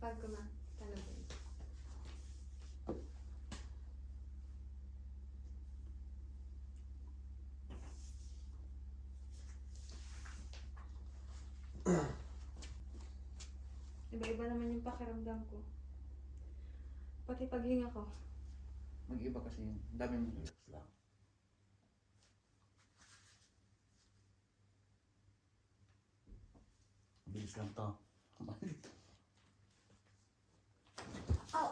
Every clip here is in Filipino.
Pag ko na. Tanong. Iba-iba naman yung pakiramdam ko. Pati paghinga ko. Mag-iba kasi yun. Ang dami mong relax lang. Bilis lang to. Ow!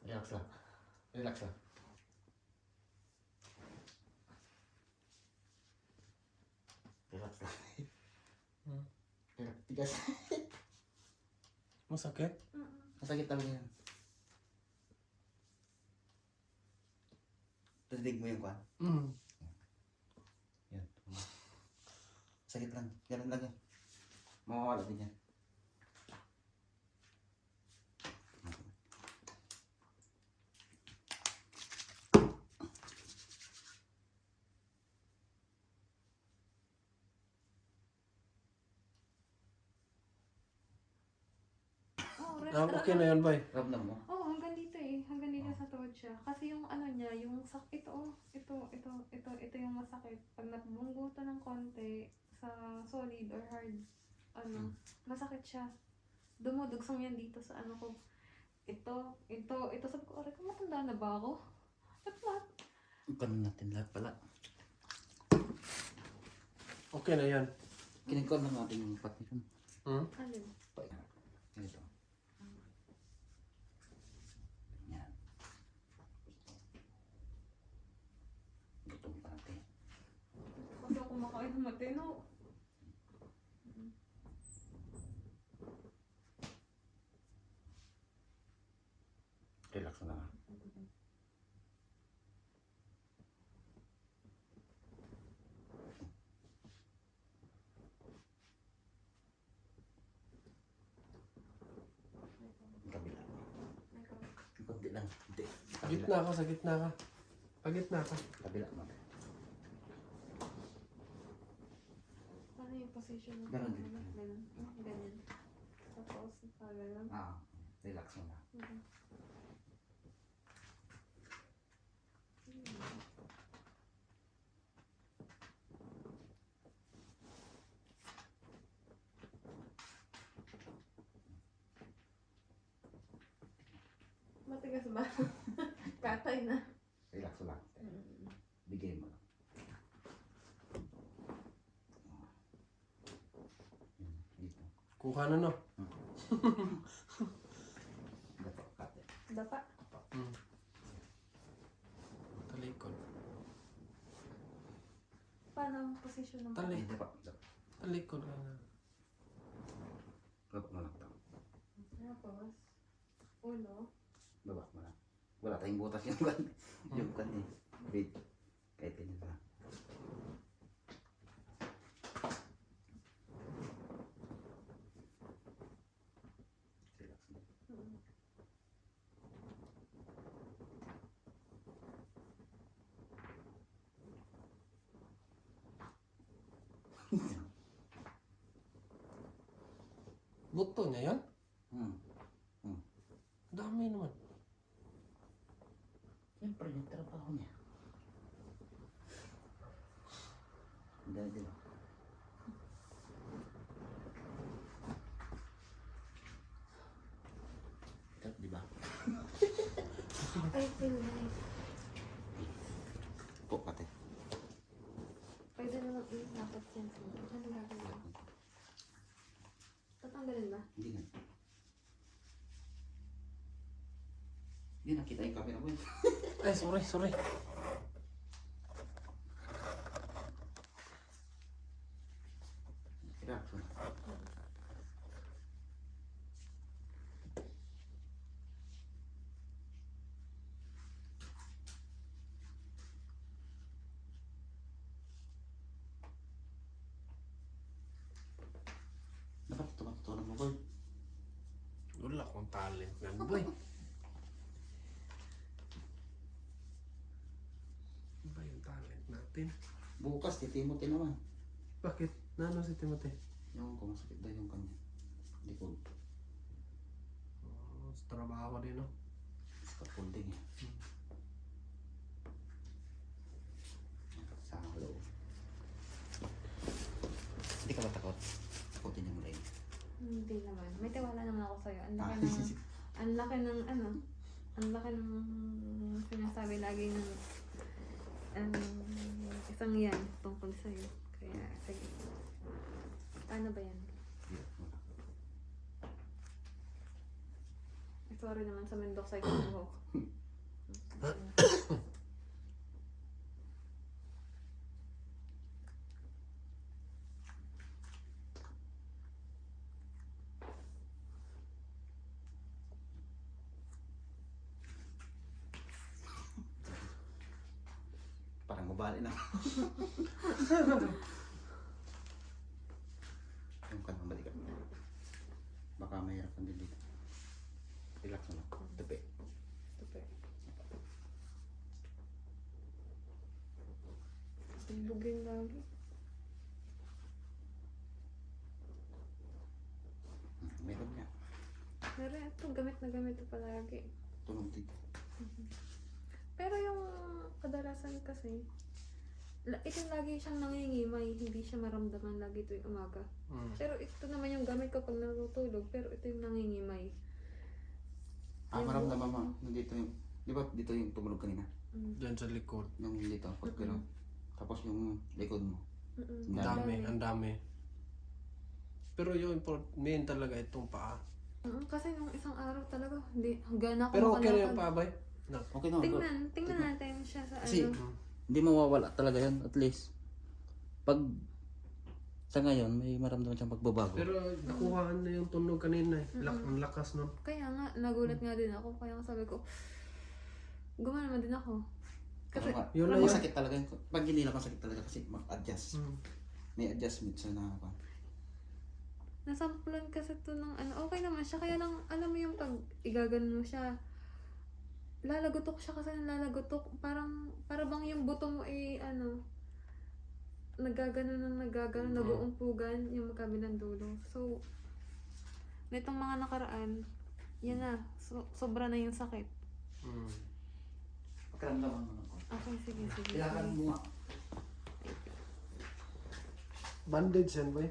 Relax lang. Relax lang. Relax lang. Relax. Tigas. Masakit? Masakit talaga yan. Tadidig mo yung kwan. Yan. Sakit lang. Ganun lang yan. Mawawala din yan. Okay na yan, boy. Ramdam mo? Oo, hanggang dito eh. Hanggang dito sa tuhod siya. Kasi yung ano niya, yung ito yung masakit. Pag nabunggo to ng konti sa solid or hard, masakit siya. Dumudugsong yan dito sa ano ko. Ito, sabi ko, aray, matanda na ba ako? Lahat. Ganun natin lahat pala. Okay na yan. Kinikon lang natin yung pat nito. Alin? Ganito. Yan. Gutom pa natin. Kasi ako kumakain ng matino. Relax na lang. Kabila. Kunti lang. Kunti. Gitna ka, sa gitna ka. Pagitna ka. Kabila mo. Ano yung position mo? Ganon din. Ganun. Ganyan. Tapos, ganun. Relax mo na. Matigas ba? Katay na. Relax mo lang. Bigay mo lang. Dito. Kuha na, no? Dapat kate. Dapa. Talikod. Paano ang position ng Talik. Dapat. Talikod ka na. Dapat mo lang tao. Tapos, ulo. Baba mo lang. Wala tayong butas yung kan. Yung kan eh. Wait. Kahit ganyan lang. Relax mo. Buto niya yan? Hmm. Dami naman. Siyempre, yung trabaho niya. Dahil diba? Ito, diba? Ay, pinay. Po, kate. Pwede naman dapat yan sa mga. Ano gagawin? Tatanggalin ba? Hindi na. Hindi nakita yung camera mo. Ay, sorry. Relax mo. Dapat tumatutunan mo, boy. Wala akong talent yan, boy. Ano ba yung talent natin? Bukas, si Timothy naman. Bakit? Nano si Timothy? Yung kung masakit daw yung kanya. Likod. trabaho din, no? Scaffolding eh. Sa loob. Hindi ka ba takot? Takutin niyo mo rin. Hindi naman. May tiwala naman ako sa'yo. Ang laki Ah, ng, ang laki ng ano, ang laki ng sinasabi lagi ng isang yan tungkol sa'yo. Kaya, sige. Paano ba yan? Sorry naman sa mendok sa buhok. Parang mabali na. Yung ka naman balikan. Baka mahirapan din dito. Relax mo lang. Tabi. Super. Bugin lagi. Meron nga. Pero ito, gamit na gamit ito palagi. Tunog dito. Pero yung kadalasan kasi, ito lagi siyang nangingimay, hindi siya maramdaman lagi tuwing umaga. Pero ito naman yung gamit ko pag natutulog, pero ito yung nangingimay. Yung Maramdaman mo. buhok Nandito yung, di ba dito yung tumulog kanina? Diyan sa likod. Yung dito, pag gano'n. Tapos yung likod mo. Ang Mm-mm. dami, ang dami. Pero yung main talaga itong paa. Kasi nung isang araw talaga, hindi, hanggang ako Pero okay na makalakad. yung paa, bay? No. Okay naman. bro. Tingnan natin siya sa Kasi- ano. Hindi mawawala talaga yan. At least, pag sa ngayon, may maramdaman siyang pagbabago. Pero nakuha na yung tunog kanina eh. Ang lakas, no? Kaya nga, nagulat nga din ako. Kaya nga sabi ko, gumana naman din ako. Kasi, Kasi, yun lang masakit talaga. Pag hindi lang masakit talaga kasi mag-adjust. Mm. May adjustment sa nakaka. nasampulan kasi to ng ano, okay naman siya. Kaya lang, alam mo yung pag igaganon mo siya, lalagotok siya kasi lalagotok. Para bang yung buto mo ano, nagaganon, nag-uumpugan yung magkabilang dulo. So, nitong mga nakaraan, yan na, sobra na yung sakit. Mm. Pagkaramdaman mo lang. Okay, sige. Kailangan mo nga. Bandage yan, boy.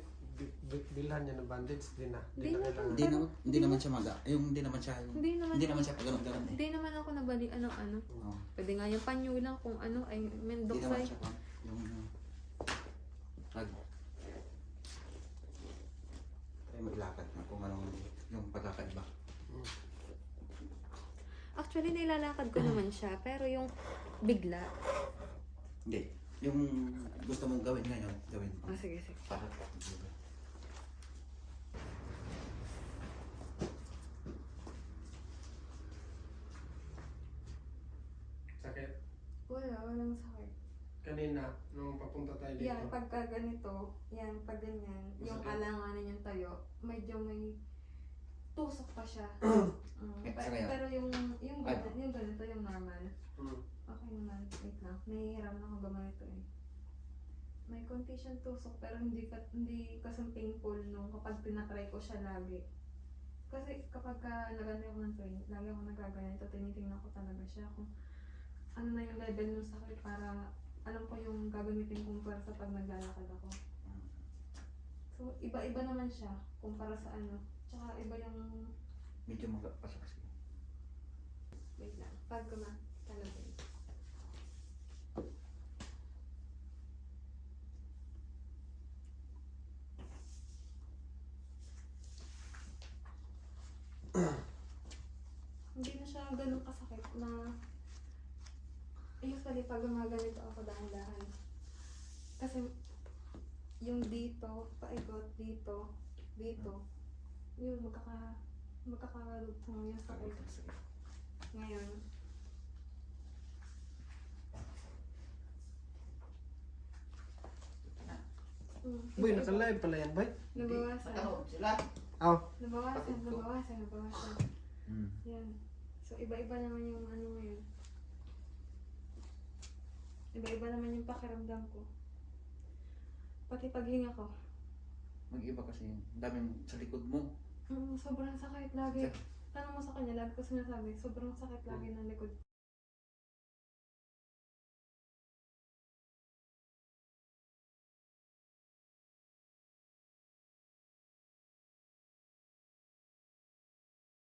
Bilhan niya ng bandage. Di na. Di na Di na. kailangan. Hindi naman siya maga. Hindi naman siya Hindi naman siya pagano'n eh. Hindi naman ako nabalian ng ano. Oo. Pwede nga yung panyo lang kung ano ay Hindi mendok naman sa'yo. siya yung ay maglakad na kung anong yung pagkakaiba. Actually, nilalakad ko naman siya. Pero yung bigla. Hindi. Yung gusto mong gawin ngayon, gawin mo. Sige. Para Sakit. Walang sakit. Kanina, nung papunta tayo dito. Yan, pagka ganito, yan, pag ganyan, yung Masakit. alanganin yung tayo, medyo may tusok pa siya. Eh, sa ngayon? Pero yung Ay. ganito, yung normal. Mm. Okay naman, wait lang. Nahihiram na ako gumanito eh. May konti siyang tusok pero hindi kasing painful nung kapag tinatry ko siya lagi. Kasi kapag naganda ako ng train, lagi ako nagaganito, tinitingnan ko talaga siya kung ano na yung level ng sakit para alam ko yung gagamitin kong pwersa pag naglalakad ako. So, iba-iba naman siya kumpara sa ano. Tsaka iba yung, medyo maga pa siya kasi. wait lang, pag tanongin. Hindi na siya ganun kasakit na usually pag gumaganito ako dahan-dahan. Kasi yung dito, paigot dito, yun magkakarugtong yung sakit. Ngayon, Boy, naka-live pala yan, boy. nabawasan. Sila? Oh. Nabawasan. Hmm. Yan. So, iba-iba naman yung ano ngayon. Iba-iba naman yung pakiramdam ko. Pati paghinga ko. Mag-iba kasi yung daming sa likod mo. Sobrang sakit lagi. tanong mo sa kanya, lagi ko sinasabi, sobrang sakit lagi ng likod